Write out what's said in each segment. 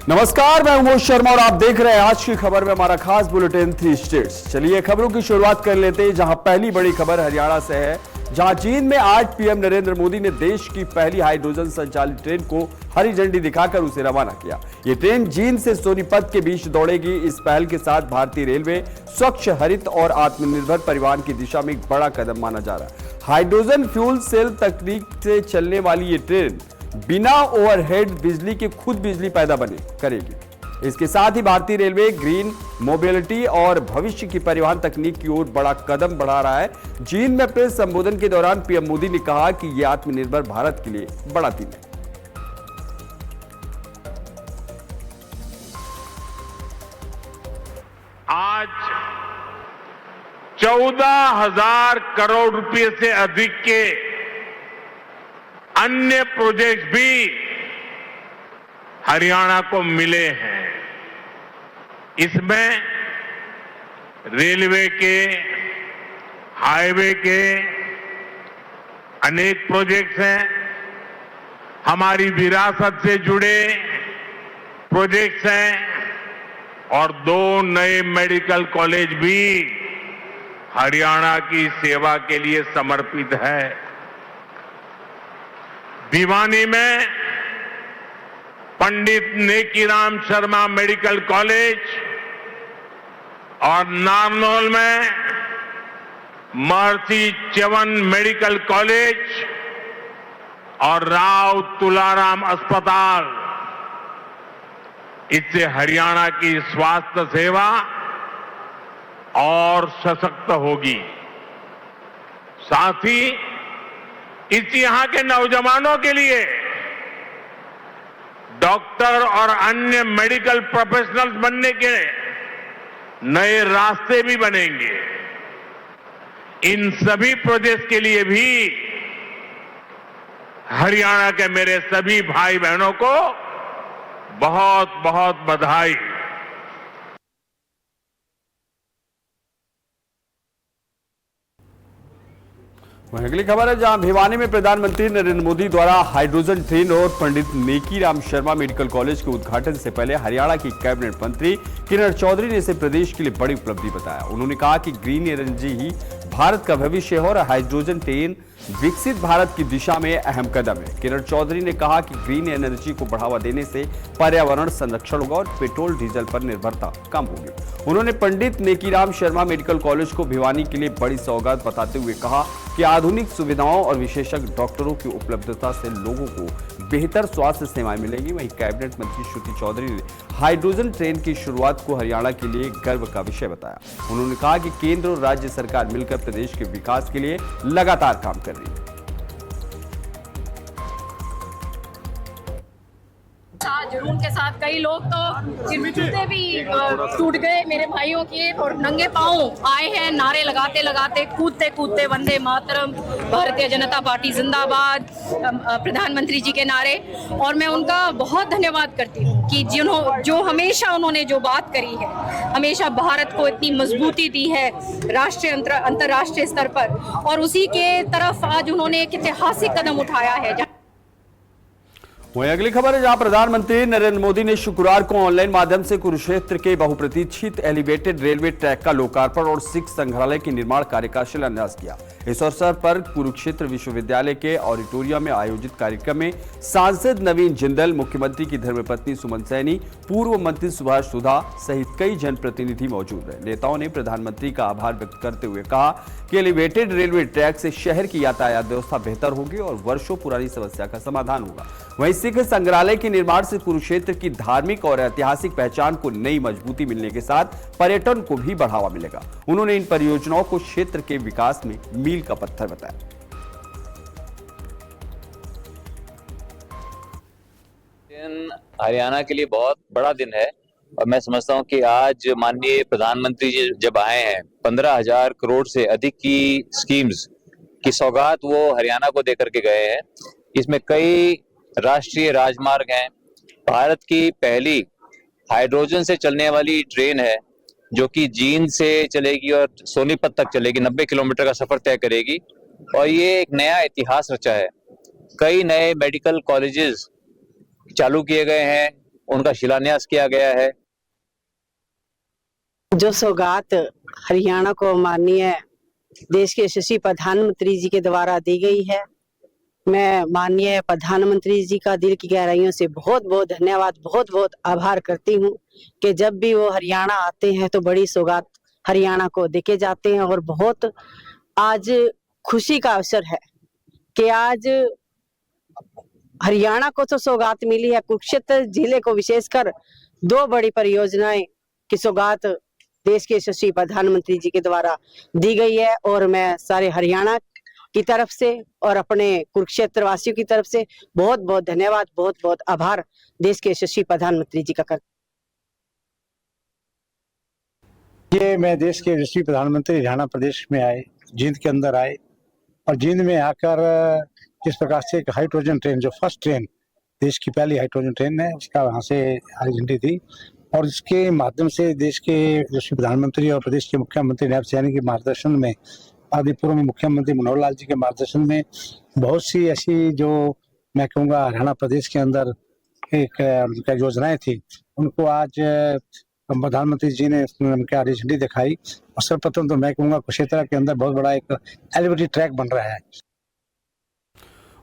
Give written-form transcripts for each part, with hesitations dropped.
नमस्कार, मैं उमेश शर्मा और आप देख रहे हैं आज की खबर में हमारा खास बुलेटिन 3 स्टेट्स। चलिए खबरों की शुरुआत कर लेते हैं, जहां पहली बड़ी खबर हरियाणा से है, जहां चीन में आज पीएम नरेंद्र मोदी ने देश की पहली हाइड्रोजन संचालित ट्रेन को हरी झंडी दिखाकर उसे रवाना किया। ये ट्रेन जींद से सोनीपत के बीच दौड़ेगी। इस पहल के साथ भारतीय रेलवे स्वच्छ, हरित और आत्मनिर्भर परिवहन की दिशा में एक बड़ा कदम माना जा रहा है। हाइड्रोजन फ्यूल सेल तकनीक से चलने वाली ये ट्रेन बिना ओवरहेड बिजली के खुद बिजली पैदा करेगी। इसके साथ ही भारतीय रेलवे ग्रीन मोबिलिटी और भविष्य की परिवहन तकनीक की ओर बड़ा कदम बढ़ा रहा है। जींद में अपने संबोधन के दौरान पीएम मोदी ने कहा कि यह आत्मनिर्भर भारत के लिए बड़ा दिन है। आज 14,000 करोड़ रुपए से अधिक के अन्य प्रोजेक्ट भी हरियाणा को मिले हैं। इसमें रेलवे के, हाईवे के अनेक प्रोजेक्ट्स हैं, हमारी विरासत से जुड़े प्रोजेक्ट्स हैं और 2 नए मेडिकल कॉलेज भी हरियाणा की सेवा के लिए समर्पित है। भिवानी में पंडित नेकीराम शर्मा मेडिकल कॉलेज और नारनौल में महर्षि च्यवन मेडिकल कॉलेज और राव तुलाराम अस्पताल, इससे हरियाणा की स्वास्थ्य सेवा और सशक्त होगी। साथ ही इस यहां के नौजवानों के लिए डॉक्टर और अन्य मेडिकल प्रोफेशनल्स बनने के नए रास्ते भी बनेंगे। इन सभी प्रोजेक्ट्स के लिए भी हरियाणा के मेरे सभी भाई बहनों को बहुत बहुत बधाई। वहीं अगली खबर है, जहां भिवानी में प्रधानमंत्री नरेंद्र मोदी द्वारा हाइड्रोजन ट्रेन और पंडित नेकीराम शर्मा मेडिकल कॉलेज के उद्घाटन से पहले हरियाणा की कैबिनेट मंत्री किरण चौधरी ने इसे प्रदेश के लिए बड़ी उपलब्धि बताया। उन्होंने कहा कि ग्रीन एनर्जी ही भारत का भविष्य है और हाइड्रोजन ट्रेन विकसित भारत की दिशा में अहम कदम है। किरण चौधरी ने कहा कि ग्रीन एनर्जी को बढ़ावा देने से पर्यावरण संरक्षण होगा और पेट्रोल डीजल पर निर्भरता कम होगी। उन्होंने पंडित नेकीराम शर्मा मेडिकल कॉलेज को भिवानी के लिए बड़ी सौगात बताते हुए कहा कि आधुनिक सुविधाओं और विशेषज्ञ डॉक्टरों की उपलब्धता से लोगों को बेहतर स्वास्थ्य सेवाएं मिलेंगी। वहीं कैबिनेट मंत्री श्रुति चौधरी ने हाइड्रोजन ट्रेन की शुरुआत को हरियाणा के लिए गर्व का विषय बताया। उन्होंने कहा कि केंद्र और राज्य सरकार मिलकर प्रदेश के विकास के लिए लगातार काम कर रही है। जुनून के साथ कई लोग तो जूते भी टूट गए मेरे भाइयों के, और नंगे पांव आए हैं नारे लगाते लगाते, कूदते कूदते वंदे मातरम, भारतीय जनता पार्टी जिंदाबाद, प्रधानमंत्री जी के नारे। और मैं उनका बहुत धन्यवाद करती हूँ कि जो हमेशा उन्होंने जो बात करी है, हमेशा भारत को इतनी मजबूती दी है राष्ट्रीय अंतर्राष्ट्रीय स्तर पर, और उसी के तरफ आज उन्होंने एक ऐतिहासिक कदम उठाया है। वहीं अगली खबर है, जहां प्रधानमंत्री नरेंद्र मोदी ने शुक्रवार को ऑनलाइन माध्यम से कुरुक्षेत्र के बहुप्रतीक्षित एलिवेटेड रेलवे ट्रैक का लोकार्पण और सिख संग्रहालय के निर्माण कार्य का शिलान्यास किया। इस अवसर पर कुरुक्षेत्र विश्वविद्यालय के ऑडिटोरियम में आयोजित कार्यक्रम में सांसद नवीन जिंदल, मुख्यमंत्री की धर्मपत्नी सुमन सैनी, पूर्व मंत्री सुभाष सुधा सहित कई जनप्रतिनिधि मौजूद रहे। नेताओं ने प्रधानमंत्री का आभार व्यक्त करते हुए कहा कि एलिवेटेड रेलवे ट्रैक से शहर की यातायात व्यवस्था बेहतर होगी और वर्षों पुरानी समस्या का समाधान होगा। वहीं सिख संग्रहालय के निर्माण से कुरुक्षेत्र की धार्मिक और ऐतिहासिक पहचान को नई मजबूती मिलने के साथ पर्यटन को भी बढ़ावा मिलेगा। उन्होंने इन परियोजनाओं को क्षेत्र के विकास में मील का पत्थर बताया। हरियाणा के लिए बहुत बड़ा दिन है और मैं समझता हूं कि आज माननीय प्रधानमंत्री जी जब आए हैं, 15,000 करोड़ से अधिक की स्कीम्स की सौगात वो हरियाणा को देकर के गए हैं। इसमें कई राष्ट्रीय राजमार्ग हैं, भारत की पहली हाइड्रोजन से चलने वाली ट्रेन है जो कि जींद से चलेगी और सोनीपत तक चलेगी, 90 किलोमीटर का सफर तय करेगी और ये एक नया इतिहास रचा है। कई नए मेडिकल कॉलेजेस चालू किए गए हैं, उनका शिलान्यास किया गया है। जो सौगात हरियाणा को माननीय देश के यशस्वी प्रधानमंत्री जी के द्वारा दी गई है, मैं माननीय प्रधानमंत्री जी का दिल की गहराइयों से बहुत बहुत धन्यवाद, बहुत बहुत आभार करती हूँ कि जब भी वो हरियाणा आते हैं तो बड़ी सौगात हरियाणा को देके जाते हैं। और बहुत आज खुशी का अवसर है कि आज हरियाणा को तो सौगात मिली है, कुरुक्षेत्र जिले को विशेषकर 2 बड़ी परियोजनाएं की सौगात देश के यशस्वी प्रधानमंत्री जी के द्वारा दी गई है। और मैं सारे हरियाणा की तरफ से और अपने कुरुक्षेत्र वासियों की तरफ से बहुत बहुत धन्यवाद, बहुत बहुत आभार देश के यशस्वी प्रधानमंत्री जी का करती। ये मैं देश के यशस्वी प्रधानमंत्री हरियाणा प्रदेश में आए, जींद के अंदर आए, और जींद में आकर जिस प्रकार से एक हाइड्रोजन ट्रेन, जो फर्स्ट ट्रेन, देश की पहली हाइड्रोजन ट्रेन है, उसका वहाँ से हरी झंडी थी, और इसके माध्यम से देश के यशस्वी प्रधानमंत्री और प्रदेश के मुख्यमंत्री नायब सैनी के मार्गदर्शन में, आदि पूर्व मुख्यमंत्री मनोहर लाल जी के मार्गदर्शन में बहुत सी ऐसी, जो मैं कहूँगा हरियाणा प्रदेश के अंदर एक योजनाएं थी, उनको आज प्रधानमंत्री जी ने उनकी हरी झंडी दिखाई। और सर्वप्रथम तो मैं कहूँगा कुरुक्षेत्र के अंदर बहुत बड़ा एक एलिवेटेड ट्रैक बन रहा है।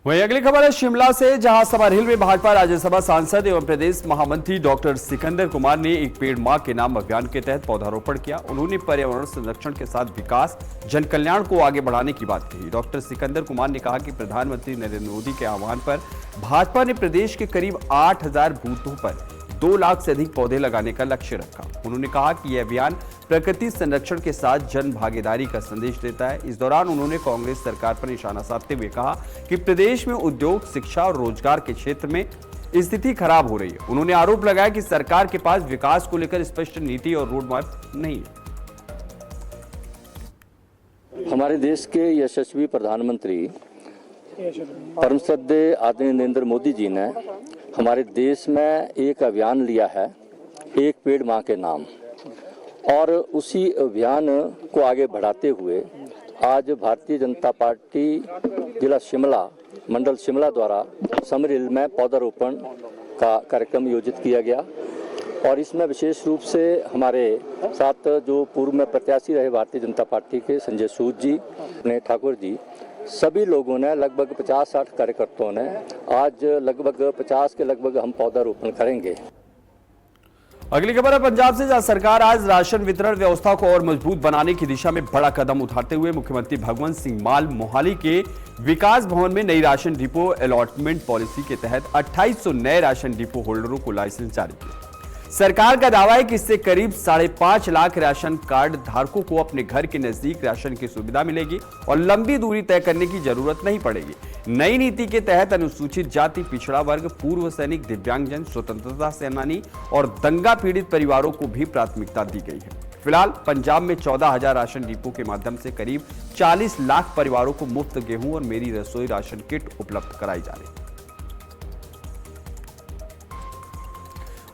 वहीं अगली खबर है शिमला से, जहां समर हिल में भाजपा राज्यसभा सांसद एवं प्रदेश महामंत्री डॉक्टर सिकंदर कुमार ने एक पेड़ मां के नाम अभियान के तहत पौधारोपण किया। उन्होंने पर्यावरण संरक्षण के साथ विकास, जन कल्याण को आगे बढ़ाने की बात कही। डॉक्टर सिकंदर कुमार ने कहा कि प्रधानमंत्री नरेंद्र मोदी के आह्वान पर भाजपा ने प्रदेश के करीब 8000 बूथों पर 2 लाख से अधिक पौधे लगाने का लक्ष्य रखा। उन्होंने कहा कि यह अभियान प्रकृति संरक्षण के साथ जन भागीदारी का संदेश देता है। इस दौरान उन्होंने कांग्रेस सरकार पर निशाना साधते हुए कहा कि प्रदेश में उद्योग, शिक्षा और रोजगार के क्षेत्र में स्थिति खराब हो रही है। उन्होंने आरोप लगाया कि सरकार के पास विकास को लेकर स्पष्ट नीति और रोड मैप नहीं है। हमारे देश के यशस्वी प्रधानमंत्री परम श्रद्धेय आदरणीय नरेंद्र मोदी जी ने हमारे देश में एक अभियान लिया है, एक पेड़ मां के नाम, और उसी अभियान को आगे बढ़ाते हुए आज भारतीय जनता पार्टी जिला शिमला, मंडल शिमला द्वारा समर हिल में पौधारोपण का कार्यक्रम आयोजित किया गया। और इसमें विशेष रूप से हमारे साथ जो पूर्व में प्रत्याशी रहे भारतीय जनता पार्टी के संजय सूद जी, ठाकुर जी, सभी लोगों ने, लगभग 50-60 कार्यकर्ताओं ने आज लगभग 50 के लगभग हम पौधारोपण करेंगे। अगली खबर है पंजाब से, जहां सरकार आज राशन वितरण व्यवस्था को और मजबूत बनाने की दिशा में बड़ा कदम उठाते हुए मुख्यमंत्री भगवंत सिंह मान मोहाली के विकास भवन में नई राशन डिपो अलॉटमेंट पॉलिसी के तहत 2800 नए राशन डिपो होल्डरों को लाइसेंस जारी किए। सरकार का दावा है कि इससे करीब 5.5 लाख राशन कार्ड धारकों को अपने घर के नजदीक राशन की सुविधा मिलेगी और लंबी दूरी तय करने की जरूरत नहीं पड़ेगी। नई नीति के तहत अनुसूचित जाति, पिछड़ा वर्ग, पूर्व सैनिक, दिव्यांगजन, स्वतंत्रता सेनानी और दंगा पीड़ित परिवारों को भी प्राथमिकता दी गई है। फिलहाल पंजाब में 14,000 राशन डिपो के माध्यम से करीब 40 लाख परिवारों को मुफ्त गेहूं और मेरी रसोई राशन किट उपलब्ध कराई जा रही है।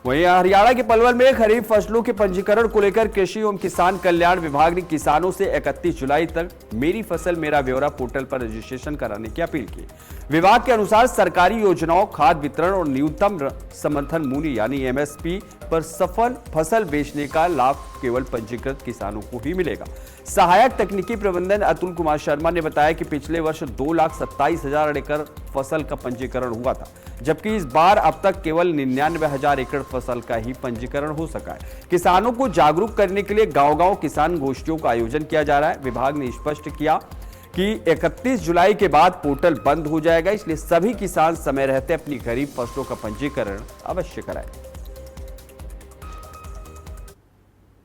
वहीं हरियाणा के पलवल में खरीफ फसलों के पंजीकरण को लेकर कृषि एवं किसान कल्याण विभाग ने किसानों से 31 जुलाई तक मेरी फसल मेरा ब्यौरा पोर्टल पर रजिस्ट्रेशन कराने की अपील की। विभाग के अनुसार सरकारी योजनाओं, खाद वितरण और न्यूनतम समर्थन मूल्य यानी एमएसपी पर सफल फसल बेचने का लाभ केवल पंजीकृत किसानों को ही मिलेगा। सहायक तकनीकी प्रबंधन अतुल कुमार शर्मा ने बताया कि पिछले वर्ष 2,27,000 एकड़ फसल का पंजीकरण हुआ था, जबकि इस बार अब तक केवल 99,000 एकड़ फसल का ही पंजीकरण हो सका है। किसानों को जागरूक करने के लिए गांव-गांव किसान गोष्ठियों का आयोजन किया जा रहा है। विभाग ने स्पष्ट किया कि 31 जुलाई के बाद पोर्टल बंद हो जाएगा, इसलिए सभी किसान समय रहते अपनी खरीफ फसलों का पंजीकरण अवश्य कराएं।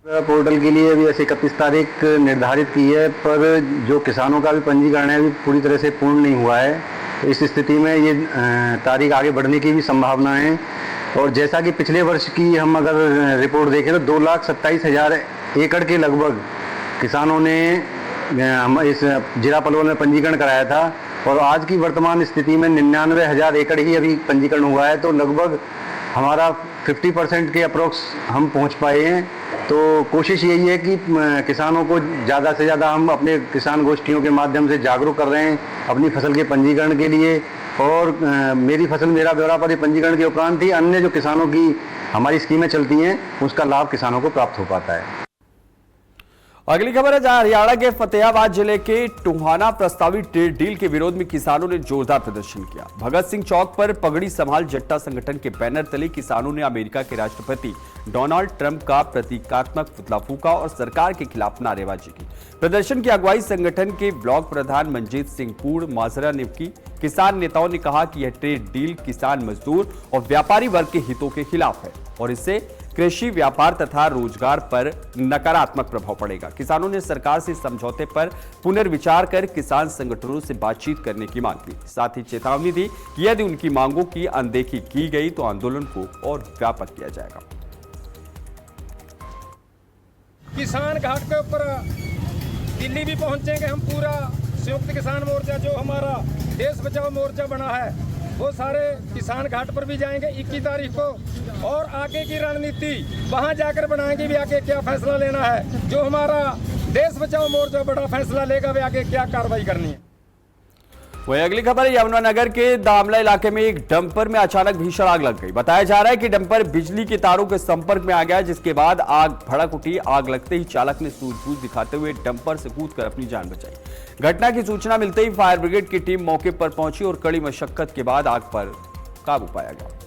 पोर्टल के लिए अभी 31 तारीख निर्धारित की है, पर जो किसानों का भी पंजीकरण है अभी पूरी तरह से पूर्ण नहीं हुआ है। इस स्थिति में ये तारीख आगे बढ़ने की भी संभावना है। और जैसा कि पिछले वर्ष की हम अगर रिपोर्ट देखें तो 2,27,000 एकड़ के लगभग किसानों ने इस जिला पलवल में पंजीकरण कराया था, और आज की वर्तमान स्थिति में 99,000 एकड़ ही अभी पंजीकरण हुआ है। तो लगभग हमारा 50% के अप्रोक्स हम पहुंच पाए हैं। तो कोशिश यही है कि किसानों को ज़्यादा से ज़्यादा हम अपने किसान गोष्ठियों के माध्यम से जागरूक कर रहे हैं अपनी फसल के पंजीकरण के लिए। और मेरी फसल मेरा ब्यौरा पर पंजीकरण के उपरांत ही अन्य जो किसानों की हमारी स्कीमें चलती हैं उसका लाभ किसानों को प्राप्त हो पाता है। अगली खबर है, जहां हरियाणा के फतेहाबाद जिले के टोहाना प्रस्तावित ट्रेड डील के विरोध में किसानों ने जोरदार प्रदर्शन किया। भगत सिंह चौक पर पगड़ी संभाल जट्टा संगठन के बैनर तले किसानों ने अमेरिका के राष्ट्रपति डोनाल्ड ट्रंप का प्रतीकात्मक पुतला फूंका और सरकार के खिलाफ नारेबाजी की। प्रदर्शन की अगुवाई संगठन के ब्लॉक प्रधान मंजीत सिंह पूर्ण माजरा ने की। किसान नेताओं ने कहा कि यह ट्रेड डील किसान, मजदूर और व्यापारी वर्ग के हितों के खिलाफ है और इससे कृषि, व्यापार तथा रोजगार पर नकारात्मक प्रभाव पड़ेगा। किसानों ने सरकार से समझौते पर पुनर्विचार कर किसान संगठनों से बातचीत करने की मांग की। साथ ही चेतावनी दी कि यदि उनकी मांगों की अनदेखी की गई तो आंदोलन को और व्यापक किया जाएगा। किसान घाट के ऊपर दिल्ली भी पहुंचेंगे हम। पूरा संयुक्त किसान मोर्चा जो हमारा देश बचाओ मोर्चा बना है वो सारे किसान घाट पर भी जाएंगे 21 तारीख को, और आगे की रणनीति वहां जाकर बनाएंगे भी आगे क्या फैसला लेना है। जो हमारा देश बचाओ मोर्चा बड़ा फैसला लेगा वे आगे क्या कार्रवाई करनी है। वही अगली खबर है, यमुनानगर के दामला इलाके में एक डंपर में अचानक भीषण आग लग गई। बताया जा रहा है कि डंपर बिजली के तारों के संपर्क में आ गया, जिसके बाद आग भड़क उठी। आग लगते ही चालक ने सूझबूझ दिखाते हुए डंपर से कूदकर अपनी जान बचाई। घटना की सूचना मिलते ही फायर ब्रिगेड की टीम मौके पर पहुंची और कड़ी मशक्कत के बाद आग पर काबू पाया गया।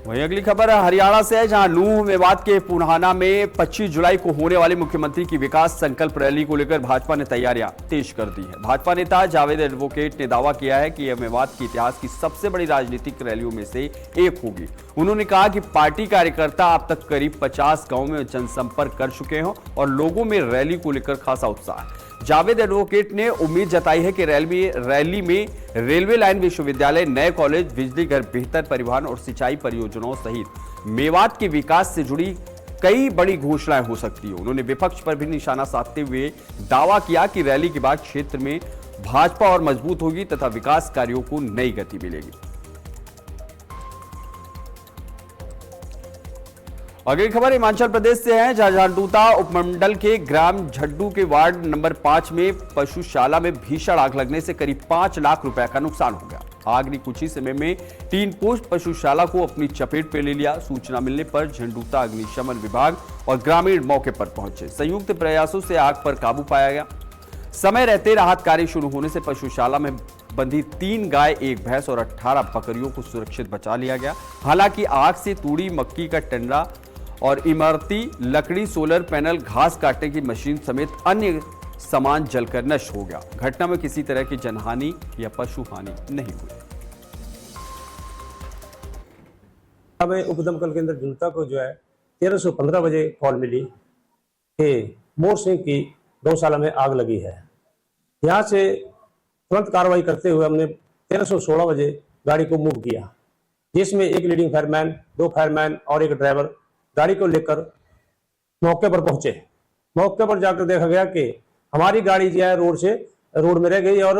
वहीं अगली खबर हरियाणा से है, जहां नूंह मेवात के पुनाहाना में 25 जुलाई को होने वाली मुख्यमंत्री की विकास संकल्प रैली को लेकर भाजपा ने तैयारियां तेज कर दी है। भाजपा नेता जावेद एडवोकेट ने दावा किया है कि यह मेवात के इतिहास की सबसे बड़ी राजनीतिक रैलियों में से एक होगी। उन्होंने कहा कि पार्टी कार्यकर्ता अब तक करीब 50 गांवों में जनसंपर्क कर चुके हैं और लोगों में रैली को लेकर खासा उत्साह है। जावेद एडवोकेट ने उम्मीद जताई है कि रैली में रेलवे लाइन, विश्वविद्यालय, नए कॉलेज, बिजली घर, बेहतर परिवहन और सिंचाई परियोजनाओं सहित मेवात के विकास से जुड़ी कई बड़ी घोषणाएं हो सकती है। उन्होंने विपक्ष पर भी निशाना साधते हुए दावा किया कि रैली के बाद क्षेत्र में भाजपा और मजबूत होगी तथा विकास कार्यों को नई गति मिलेगी। अगली खबर हिमाचल प्रदेश से है, जहां झांडूता उपमंडल के ग्राम झड्डू के वार्ड नंबर 5 में पशुशाला में भीषण आग लगने से करीब 5 लाख रुपए का नुकसान हो गया। आग ने कुछ ही समय में 3 पोस्ट पशुशाला को अपनी चपेट में ले लिया। सूचना मिलने पर झंडूता अग्निशमन विभाग और ग्रामीण मौके पर पहुंचे। संयुक्त प्रयासों से आग पर काबू पाया गया। समय रहते राहत कार्य शुरू होने से पशुशाला में बंधी 3 गाय, 1 भैंस और 18 बकरियों को सुरक्षित बचा लिया गया। हालांकि आग से तूड़ी, मक्की का टंडा और इमारती लकड़ी, सोलर पैनल, घास काटने की मशीन समेत अन्य सामान जलकर नष्ट हो गया। घटना में किसी तरह की जनहानि या पशु हानि नहीं हुई। हमें उपदमकल केंद्र झुंझुनू को जो है 1315 बजे कॉल मिली कि मोर सिंह की गौशाला में आग लगी है। यहाँ से तुरंत कार्रवाई करते हुए हमने 1316 बजे गाड़ी को मूव किया, जिसमें एक लीडिंग फायरमैन, 2 फायरमैन और एक ड्राइवर गाड़ी को लेकर मौके पर पहुंचे। मौके पर जाकर देखा गया कि हमारी गाड़ी जो है रोड में रह गई और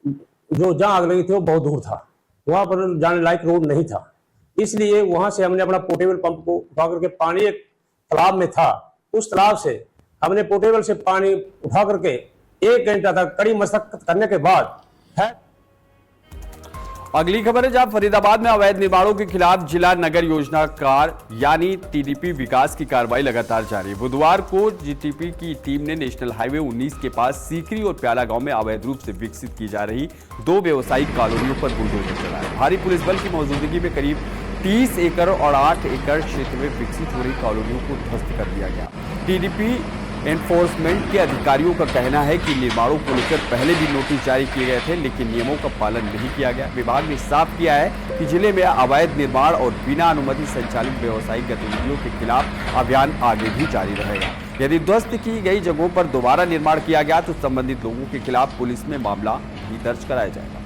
जो जहां आग लगी थी वो बहुत दूर था, वहां पर जाने लायक रोड नहीं था। इसलिए वहां से हमने अपना पोर्टेबल पंप को उठा करके, पानी एक तालाब में था, उस तालाब से हमने पोर्टेबल से पानी उठा करके 1 घंटा तक कड़ी मशक्कत करने के बाद है। अगली खबर है, जहां फरीदाबाद में अवैध निर्माणों के खिलाफ जिला नगर योजनाकार यानी टीडीपी विकास की कार्रवाई लगातार जारी है। बुधवार को जीटीपी की टीम ने नेशनल हाईवे 19 के पास सीकरी और प्याला गांव में अवैध रूप से विकसित की जा रही 2 व्यावसायिक कॉलोनियों पर बुलडोजर चलाया। भारी पुलिस बल की मौजूदगी में करीब 30 एकड़ और 8 एकड़ क्षेत्र में विकसित हो रही कॉलोनियों को ध्वस्त कर दिया गया। टीडीपी एनफोर्समेंट के अधिकारियों का कहना है कि निर्माणों को लेकर पहले भी नोटिस जारी किए गए थे, लेकिन नियमों का पालन नहीं किया गया। विभाग ने साफ किया है कि जिले में अवैध निर्माण और बिना अनुमति संचालित व्यावसायिक गतिविधियों के खिलाफ अभियान आगे भी जारी रहेगा। यदि ध्वस्त की गई जगहों पर दोबारा निर्माण किया गया तो संबंधित लोगों के खिलाफ पुलिस में मामला भी दर्ज कराया जाएगा।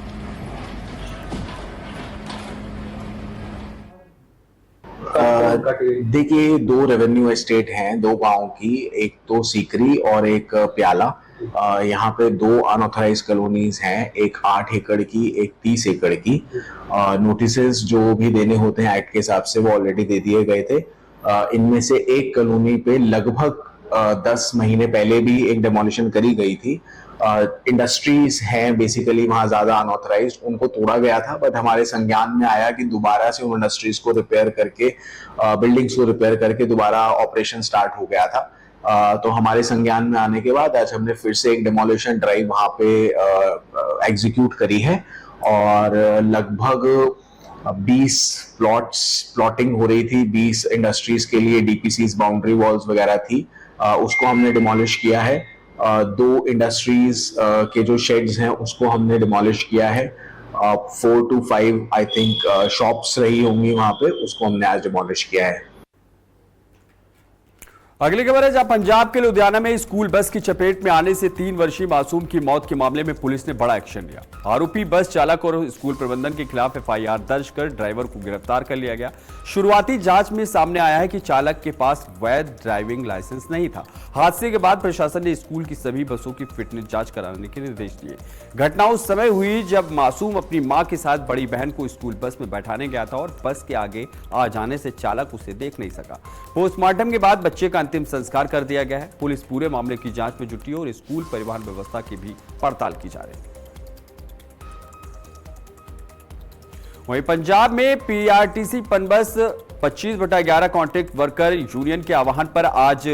देखिए, 2 रेवेन्यू एस्टेट हैं 2 गांव की, एक तो सीकरी और एक प्याला। यहाँ पे 2 अनऑथराइज कॉलोनीज हैं, एक 8 एकड़ की, एक 30 एकड़ की। नोटिसेस जो भी देने होते हैं एक्ट के हिसाब से वो ऑलरेडी दे दिए गए थे। इनमें से एक कॉलोनी पे लगभग 10 महीने पहले भी एक डेमोलिशन करी गई थी इंडस्ट्रीज हैं बेसिकली वहाँ ज्यादा अनऑथराइज्ड, उनको तोड़ा गया था, बट हमारे संज्ञान में आया कि दोबारा से उन इंडस्ट्रीज को रिपेयर करके, बिल्डिंग्स को रिपेयर करके दोबारा ऑपरेशन स्टार्ट हो गया था। तो हमारे संज्ञान में आने के बाद आज हमने फिर से एक डिमोलिशन ड्राइव वहाँ पे एग्जीक्यूट करी है और लगभग 20 प्लॉटिंग हो रही थी, 20 इंडस्ट्रीज के लिए डीपीसीज बाउंड्री वॉल्स वगैरह थी, उसको हमने डिमोलिश किया है। 2 इंडस्ट्रीज के जो शेड्स हैं उसको हमने डिमोलिश किया है। 4 to 5 आई थिंक शॉप्स रही होंगी वहां पे, उसको हमने आज डिमोलिश किया है। अगली खबर है, जहां पंजाब के लुधियाना में स्कूल बस की चपेट में आने से 3 वर्षीय मासूम की मौत के मामले में पुलिस ने बड़ा एक्शन लिया। आरोपी बस चालक और स्कूल प्रबंधन के खिलाफ एफआईआर दर्ज कर ड्राइवर को गिरफ्तार कर लिया गया। शुरुआती जांच में सामने आया है कि चालक के पास वैध ड्राइविंग लाइसेंस नहीं था। हादसे के बाद प्रशासन ने स्कूल की सभी बसों की फिटनेस जांच कराने के निर्देश दिए। घटना उस समय हुई जब मासूम अपनी मां के साथ बड़ी बहन को स्कूल बस में बैठाने गया था और बस के आगे आ जाने से चालक उसे देख नहीं सका। पोस्टमार्टम के बाद बच्चे का अंतिम संस्कार कर दिया गया है। पुलिस पूरे मामले की जांच में जुटी और स्कूल परिवहन व्यवस्था की भी पड़ताल की जा रही है। वहीं पंजाब में PRTC PUNBUS 25/11 contract worker union के आह्वान पर आज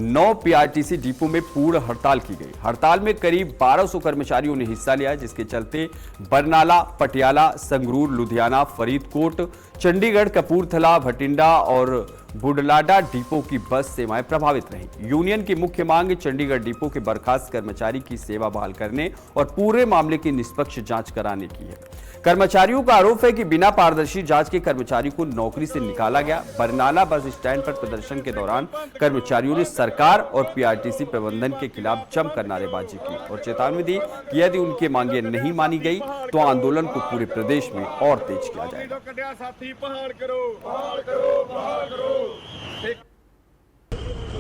9 पीआरटीसी डिपो में पूर्ण हड़ताल की गई। हड़ताल में करीब 1200 कर्मचारियों ने हिस्सा लिया, जिसके चलते बरनाला, पटियाला, संगरूर, लुधियाना, फरीदकोट, चंडीगढ़, कपूरथला, भटिंडा और बुढलाडा डिपो की बस सेवाएं प्रभावित रहीं। यूनियन की मुख्य मांग चंडीगढ़ डिपो के बर्खास्त कर्मचारी की सेवा बहाल करने और पूरे मामले की निष्पक्ष जांच कराने की है। कर्मचारियों का आरोप है कि बिना पारदर्शी जांच के कर्मचारी को नौकरी से निकाला गया। बरनाला बस स्टैंड पर प्रदर्शन के दौरान कर्मचारियों ने सरकार और पीआरटीसी प्रबंधन के खिलाफ जमकर नारेबाजी की और चेतावनी दी कि यदि उनकी मांगें नहीं मानी गई तो आंदोलन को पूरे प्रदेश में और तेज किया जाएगा।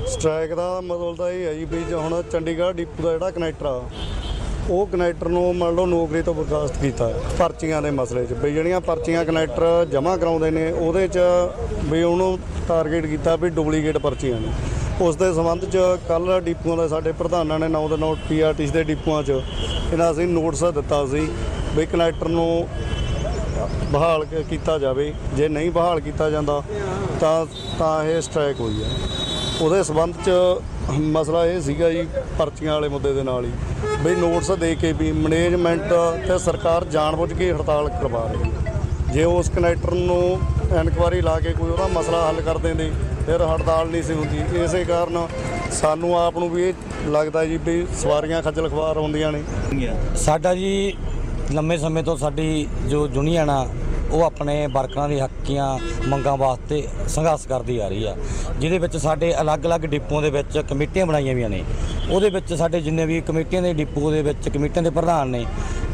स्ट्राइक का मतलब तो यह है जी भी हम चंडीगढ़ डिपो का जो कनैक्टर आ ਉਹ ਕਨੈਕਟਰ ਨੂੰ ਮੰਨ ਲਓ ਨੌਕਰੀ ਤੋਂ ਬਰਖਾਸਤ ਕੀਤਾ ਪਰਚੀਆਂ ਦੇ ਮਸਲੇ 'ਚ ਵੀ ਜਿਹੜੀਆਂ ਪਰਚੀਆਂ ਕਨੈਕਟਰ ਜਮ੍ਹਾਂ ਕਰਾਉਂਦੇ ਨੇ ਉਹਦੇ 'ਚ ਵੀ ਉਹਨੂੰ ਟਾਰਗੇਟ ਕੀਤਾ ਵੀ ਡੁਪਲੀਕੇਟ ਪਰਚੀਆਂ ਨੇ। ਉਸ ਦੇ ਸੰਬੰਧ 'ਚ ਕੱਲ੍ਹ ਡਿਪੂਆਂ ਦੇ ਸਾਡੇ ਪ੍ਰਧਾਨਾਂ ਨੇ 9 ਦੇ 9 ਪੀਆਰਟੀਸੀ ਦੇ ਡਿਪੂਆਂ 'ਚ ਇਹਨਾਂ ਅਸੀਂ ਨੋਟਿਸ ਦਿੱਤਾ ਸੀ ਵੀ ਕਨੈਕਟਰ ਨੂੰ ਬਹਾਲ ਕੀਤਾ ਜਾਵੇ, ਜੇ ਨਹੀਂ ਬਹਾਲ ਕੀਤਾ ਜਾਂਦਾ ਤਾਂ ਇਹ ਸਟ੍ਰਾਈਕ ਹੋਈ ਹੈ। ਉਹਦੇ ਸੰਬੰਧ 'ਚ ਮਸਲਾ ਇਹ ਸੀਗਾ ਜੀ ਪਰਚੀਆਂ ਵਾਲੇ ਮੁੱਦੇ ਦੇ ਨਾਲ ਹੀ ਵੀ ਨੋਟਿਸ ਦੇ ਕੇ ਵੀ ਮੈਨੇਜਮੈਂਟ ਤੇ ਸਰਕਾਰ ਜਾਣਬੁੱਝ ਕੇ ਹੜਤਾਲ ਕਰਵਾ ਰਹੀ ਹੈ। ਜੇ ਉਸ ਕਨੈਕਟਰ ਨੂੰ ਇਨਕੁਆਇਰੀ ਲਾ ਕੇ ਕੋਈ ਉਹਦਾ ਮਸਲਾ ਹੱਲ ਕਰ ਦਿੰਦੇ ਫਿਰ ਹੜਤਾਲ ਨਹੀਂ ਸੀ ਹੁੰਦੀ। ਇਸੇ ਕਾਰਨ ਸਾਨੂੰ ਆਪ ਨੂੰ ਵੀ ਇਹ ਲੱਗਦਾ ਜੀ ਵੀ ਸਵਾਰੀਆਂ ਖੱਜਲ ਖਵਾਰ ਹੁੰਦੀਆਂ ਨੇ। ਸਾਡਾ ਜੀ ਲੰਮੇ ਸਮੇਂ ਤੋਂ ਸਾਡੀ ਜੋ ਯੂਨੀਅਨ ਆ ਉਹ ਆਪਣੇ ਵਰਕਰਾਂ ਦੀ ਹੱਕੀਆਂ ਮੰਗਾਂ ਵਾਸਤੇ ਸੰਘਰਸ਼ ਕਰਦੀ ਆ ਰਹੀ ਆ, ਜਿਹਦੇ ਵਿੱਚ ਸਾਡੇ ਅਲੱਗ-ਅਲੱਗ ਡਿਪੂਆਂ ਦੇ ਵਿੱਚ ਕਮੇਟੀਆਂ ਬਣਾਈਆਂ ਵੀਆਂ ਨੇ। ਉਹਦੇ ਵਿੱਚ ਸਾਡੇ ਜਿੰਨੇ ਵੀ ਕਮੇਟੀਆਂ ਦੇ ਡਿਪੂ ਦੇ ਵਿੱਚ ਕਮੇਟੀਆਂ ਦੇ ਪ੍ਰਧਾਨ ਨੇ,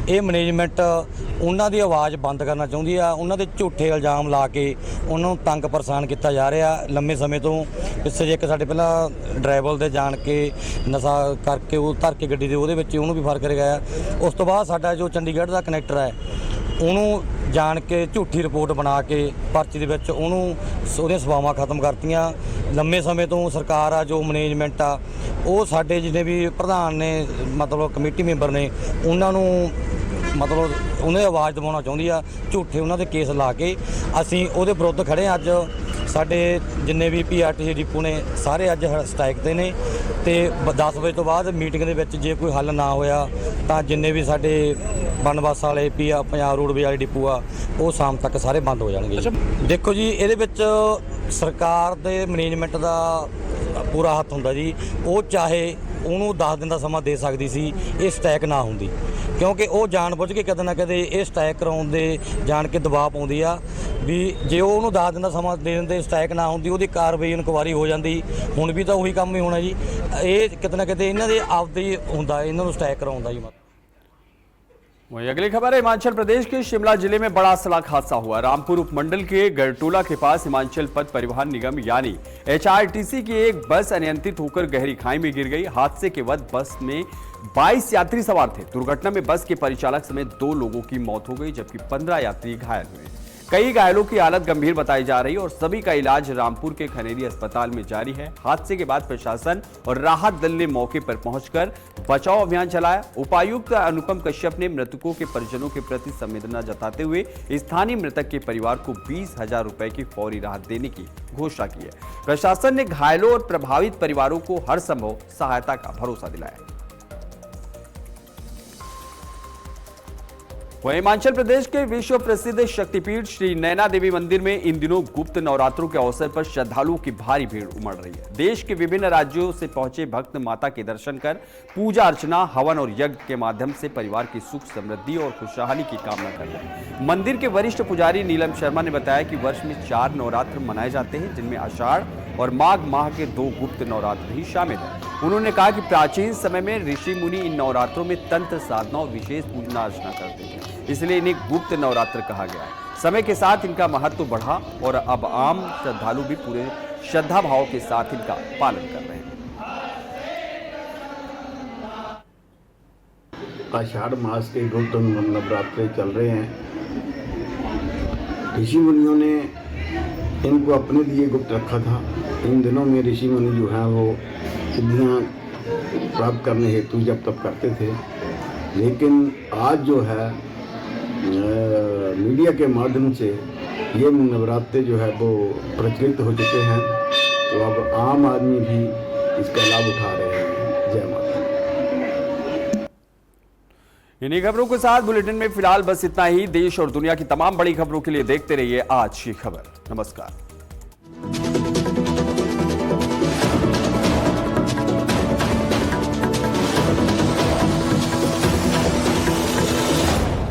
ਇਹ ਮੈਨੇਜਮੈਂਟ ਉਹਨਾਂ ਦੀ ਆਵਾਜ਼ ਬੰਦ ਕਰਨਾ ਚਾਹੁੰਦੀ ਆ। ਉਹਨਾਂ ਦੇ ਝੂਠੇ ਇਲਜ਼ਾਮ ਲਾ ਕੇ ਉਹਨਾਂ ਨੂੰ ਤੰਗ ਪਰੇਸ਼ਾਨ ਕੀਤਾ ਜਾ ਰਿਹਾ ਲੰਮੇ ਸਮੇਂ ਤੋਂ। ਪਿੱਛੇ ਜੇ ਇੱਕ ਸਾਡੇ ਪਹਿਲਾਂ ਡਰਾਈਵਰ ਦੇ ਜਾਣ ਕੇ ਨਸ਼ਾ ਕਰਕੇ ਉਹ ਧਰ ਕੇ ਗੱਡੀ ਦੇ ਉਹਦੇ ਵਿੱਚ ਉਹਨੂੰ ਵੀ ਫਰਕ ਰਿਹਾ। ਉਸ ਤੋਂ ਬਾਅਦ ਸਾਡਾ ਜੋ ਚੰਡੀਗੜ੍ਹ ਦਾ ਕਨੈਕਟਰ ਹੈ ਉਹਨੂੰ ਜਾਣ ਕੇ ਝੂਠੀ ਰਿਪੋਰਟ ਬਣਾ ਕੇ ਪਰਚੀ ਦੇ ਵਿੱਚ ਉਹਦੀਆਂ ਸੇਵਾਵਾਂ ਖਤਮ ਕਰਤੀਆਂ। ਲੰਮੇ ਸਮੇਂ ਤੋਂ ਸਰਕਾਰ ਆ ਜੋ ਮੈਨੇਜਮੈਂਟ ਆ ਉਹ ਸਾਡੇ ਜਿੰਨੇ ਵੀ ਪ੍ਰਧਾਨ ਨੇ ਮਤਲਬ ਕਮੇਟੀ ਮੈਂਬਰ ਨੇ ਉਹਨਾਂ ਨੂੰ ਮਤਲਬ ਉਹਨਾਂ ਦੀ ਆਵਾਜ਼ ਦਬਾਉਣਾ ਚਾਹੁੰਦੀ ਆ। ਝੂਠੇ ਉਹਨਾਂ ਦੇ ਕੇਸ ਲਾ ਕੇ ਅਸੀਂ ਉਹਦੇ ਵਿਰੁੱਧ ਖੜ੍ਹੇ ਹਾਂ। ਅੱਜ ਸਾਡੇ ਜਿੰਨੇ ਵੀ ਪੀਆਰਟੀਸੀ ਡਿਪੂ ਨੇ ਸਾਰੇ ਅੱਜ ਸਟ੍ਰਾਈਕ 'ਤੇ ਨੇ ਤੇ 10 ਵਜੇ ਤੋਂ ਬਾਅਦ ਮੀਟਿੰਗ ਦੇ ਵਿੱਚ ਜੇ ਕੋਈ ਹੱਲ ਨਾ ਹੋਇਆ ਤਾਂ ਜਿੰਨੇ ਵੀ ਸਾਡੇ बनबस वाले पंजाब रोडवेज वाले डिपू आ वो शाम तक सारे बंद हो जाएंगे। देखो जी ਇਹਦੇ ਵਿੱਚ ਸਰਕਾਰ ਦੇ ਮੈਨੇਜਮੈਂਟ ਦਾ ਪੂਰਾ ਹੱਥ ਹੁੰਦਾ ਜੀ। ਉਹ ਚਾਹੇ ਉਹਨੂੰ 10 ਦਿਨ ਦਾ ਸਮਾਂ ਦੇ ਸਕਦੀ ਸੀ ਇਹ ਸਟ੍ਰਾਈਕ ਨਾ ਹੁੰਦੀ, ਕਿਉਂਕਿ ਉਹ ਜਾਣਬੁੱਝ ਕੇ ਕਦੇ ਨਾ ਕਦੇ ਇਹ ਸਟ੍ਰਾਈਕ ਕਰਾਉਣ ਦੇ ਜਾਣ ਕੇ ਦਬਾਅ ਪਾਉਂਦੀ ਆ ਵੀ ਜੇ ਉਹ ਉਹਨੂੰ 10 ਦਿਨ ਦਾ ਸਮਾਂ ਦੇ ਦਿੰਦੇ ਸਟ੍ਰਾਈਕ ਨਾ ਹੁੰਦੀ ਉਹਦੀ ਕਾਰਵਾਈ ਇਨਕੁਆਇਰੀ ਹੋ ਜਾਂਦੀ। ਹੁਣ ਵੀ ਤਾਂ ਉਹੀ ਕੰਮ ਹੀ ਹੋਣਾ ਜੀ। ਇਹ ਕਿਤੇ ਨਾ ਕਿਤੇ ਇਹਨਾਂ ਦੇ ਆਪਦੇ ਹੁੰਦਾ ਇਹਨਾਂ ਨੂੰ ਸਟ੍ਰਾਈਕ ਕਰਾਉਣ ਦਾ ਜੀ। वहीं अगली खबर है, हिमाचल प्रदेश के शिमला जिले में बड़ा सड़क हादसा हुआ। रामपुर उपमंडल के गरटोला के पास हिमाचल पथ परिवहन निगम यानी एचआरटीसी की एक बस अनियंत्रित होकर गहरी खाई में गिर गई। हादसे के वक्त बस में 22 यात्री सवार थे। दुर्घटना में बस के परिचालक समेत 2 लोगों की मौत हो गई जबकि 15 यात्री घायल हुए। कई घायलों की हालत गंभीर बताई जा रही है और सभी का इलाज रामपुर के खनेरी अस्पताल में जारी है। हादसे के बाद प्रशासन और राहत दल ने मौके पर पहुंचकर बचाव अभियान चलाया। उपायुक्त अनुपम कश्यप ने मृतकों के परिजनों के प्रति संवेदना जताते हुए स्थानीय मृतक के परिवार को 20,000 रुपए की फौरी राहत देने की घोषणा की है। प्रशासन ने घायलों और प्रभावित परिवारों को हर संभव सहायता का भरोसा दिलाया। वहीं हिमाचल प्रदेश के विश्व प्रसिद्ध शक्तिपीठ श्री नैना देवी मंदिर में इन दिनों गुप्त नवरात्रों के अवसर पर श्रद्धालुओं की भारी भीड़ उमड़ रही है। देश के विभिन्न राज्यों से पहुंचे भक्त माता के दर्शन कर पूजा अर्चना, हवन और यज्ञ के माध्यम से परिवार की सुख समृद्धि और खुशहाली की कामना कर रहे हैं। मंदिर के वरिष्ठ पुजारी नीलम शर्मा ने बताया कि वर्ष में 4 नवरात्र मनाए जाते हैं, जिनमें आषाढ़ और माघ माह के 2 गुप्त नवरात्र भी शामिल हैं। उन्होंने कहा कि प्राचीन समय में ऋषि मुनि इन नवरात्रों में तंत्र साधना और विशेष पूजना अर्चना करते थे, इसलिए इन्हें गुप्त नवरात्र कहा गया है। समय के साथ इनका महत्व बढ़ा और अब आम श्रद्धालु भी पूरे श्रद्धा भाव के साथ इनका पालन कर रहे हैं। आषाढ़ मास के गुप्त नवरात्रे चल रहे हैं। ऋषि मुनियों ने इनको अपने लिए गुप्त रखा था। इन दिनों में ऋषि मुनि जो हैं वो सिद्धियां प्राप्त करने हेतु जब तब करते थे, लेकिन आज जो है मीडिया के माध्यम से ये नवरात्रे जो है वो प्रचलित हो चुके हैं, तो अब आम आदमी भी इसका लाभ उठा रहे हैं। जय माता। इन्हीं खबरों के साथ बुलेटिन में फिलहाल बस इतना ही। देश और दुनिया की तमाम बड़ी खबरों के लिए देखते रहिए आज की खबर। नमस्कार।